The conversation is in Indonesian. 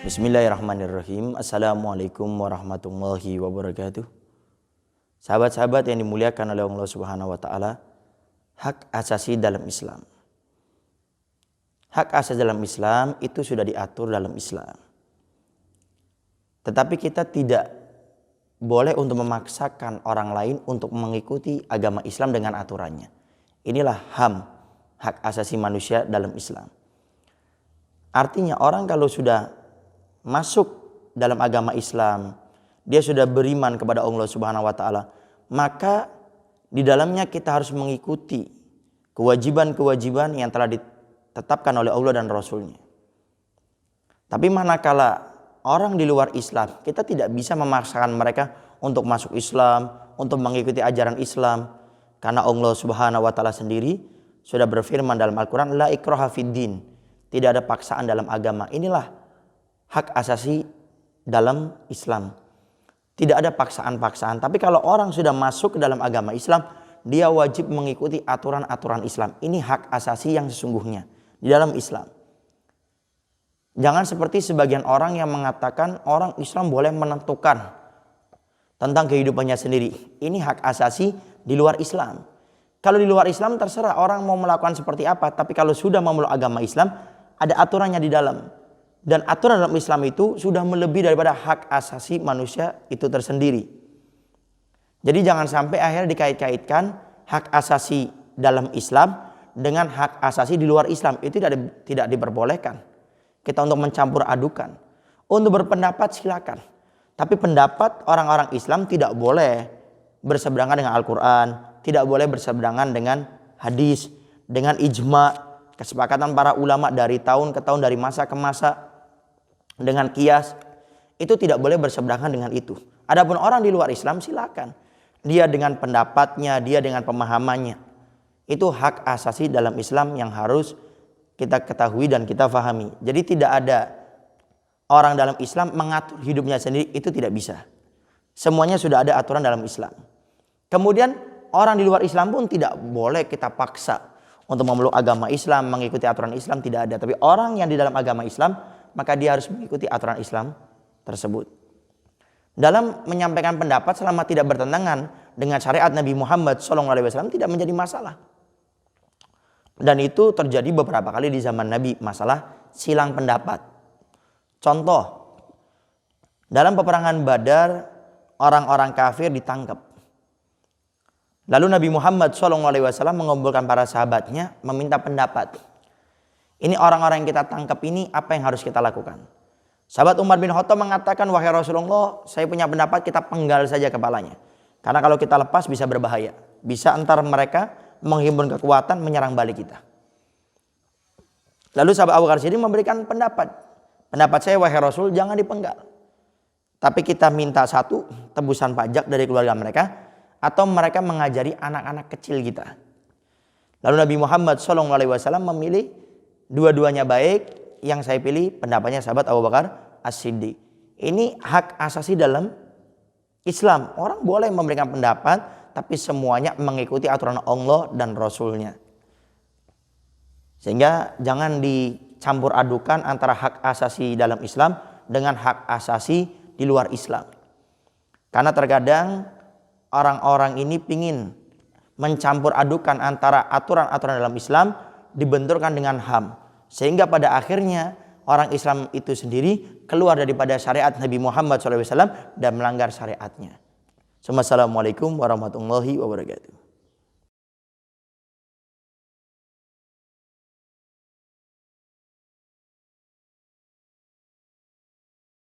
Bismillahirrahmanirrahim. Assalamualaikum warahmatullahi wabarakatuh. Sahabat-sahabat yang dimuliakan oleh Allah Subhanahu wa taala, hak asasi dalam Islam. Hak asasi dalam Islam itu sudah diatur dalam Islam. Tetapi kita tidak boleh untuk memaksakan orang lain untuk mengikuti agama Islam dengan aturannya. Inilah HAM, hak asasi manusia dalam Islam. Artinya orang kalau sudah masuk dalam agama Islam, dia sudah beriman kepada Allah Subhanahu wa taala, maka di dalamnya kita harus mengikuti kewajiban-kewajiban yang telah ditetapkan oleh Allah dan Rasulnya. Tapi manakala orang di luar Islam, kita tidak bisa memaksakan mereka untuk masuk Islam, untuk mengikuti ajaran Islam, karena Allah Subhanahu wa taala sendiri sudah berfirman dalam Al-Qur'an, la ikraha fiddin, tidak ada paksaan dalam agama. Inilah hak asasi dalam Islam. Tidak ada paksaan-paksaan. Tapi kalau orang sudah masuk ke dalam agama Islam, dia wajib mengikuti aturan-aturan Islam. Ini hak asasi yang sesungguhnya di dalam Islam. Jangan seperti sebagian orang yang mengatakan orang Islam boleh menentukan tentang kehidupannya sendiri. Ini hak asasi di luar Islam. Kalau di luar Islam terserah orang mau melakukan seperti apa. Tapi kalau sudah memeluk agama Islam, ada aturannya di dalam. Dan aturan dalam Islam itu sudah melebihi daripada hak asasi manusia itu tersendiri. Jadi jangan sampai akhirnya dikait-kaitkan hak asasi dalam Islam dengan hak asasi di luar Islam. Itu tidak diperbolehkan. Kita untuk mencampur adukan. Untuk berpendapat silakan. Tapi pendapat orang-orang Islam tidak boleh berseberangan dengan Al-Quran. Tidak boleh berseberangan dengan hadis. Dengan ijma, kesepakatan para ulama dari tahun ke tahun, dari masa ke masa. Dengan kias, itu tidak boleh berseberangan dengan itu. Adapun orang di luar Islam silakan. Dia dengan pendapatnya, dia dengan pemahamannya. Itu hak asasi dalam Islam yang harus kita ketahui dan kita fahami. Jadi tidak ada orang dalam Islam mengatur hidupnya sendiri, itu tidak bisa. Semuanya sudah ada aturan dalam Islam. Kemudian orang di luar Islam pun tidak boleh kita paksa untuk memeluk agama Islam, mengikuti aturan Islam, tidak ada. Tapi orang yang di dalam agama Islam, maka dia harus mengikuti aturan Islam tersebut. Dalam menyampaikan pendapat selama tidak bertentangan dengan syariat Nabi Muhammad SAW tidak menjadi masalah. Dan itu terjadi beberapa kali di zaman Nabi, masalah silang pendapat. Contoh, dalam peperangan Badar, orang-orang kafir ditangkap. Lalu Nabi Muhammad SAW mengumpulkan para sahabatnya meminta pendapat. Ini orang-orang yang kita tangkap ini apa yang harus kita lakukan? Sahabat Umar bin Khattab mengatakan, wahai Rasulullah, saya punya pendapat kita penggal saja kepalanya. Karena kalau kita lepas bisa berbahaya. Bisa antara mereka menghimpun kekuatan menyerang balik kita. Lalu sahabat Abu Bakar Siddiq memberikan pendapat. Pendapat saya, wahai Rasul, jangan dipenggal. Tapi kita minta satu, tebusan pajak dari keluarga mereka. Atau mereka mengajari anak-anak kecil kita. Lalu Nabi Muhammad SAW memilih dua-duanya baik. Yang saya pilih pendapatnya sahabat Abu Bakar As-Siddiq. Ini hak asasi dalam Islam. Orang boleh memberikan pendapat, tapi semuanya mengikuti aturan Allah dan Rasulnya. Sehingga jangan dicampur adukan antara hak asasi dalam Islam dengan hak asasi di luar Islam. Karena terkadang orang-orang ini ingin mencampur adukan antara aturan-aturan dalam Islam dibenturkan dengan HAM. Sehingga pada akhirnya orang Islam itu sendiri keluar daripada syariat Nabi Muhammad SAW dan melanggar syariatnya. Assalamualaikum warahmatullahi wabarakatuh.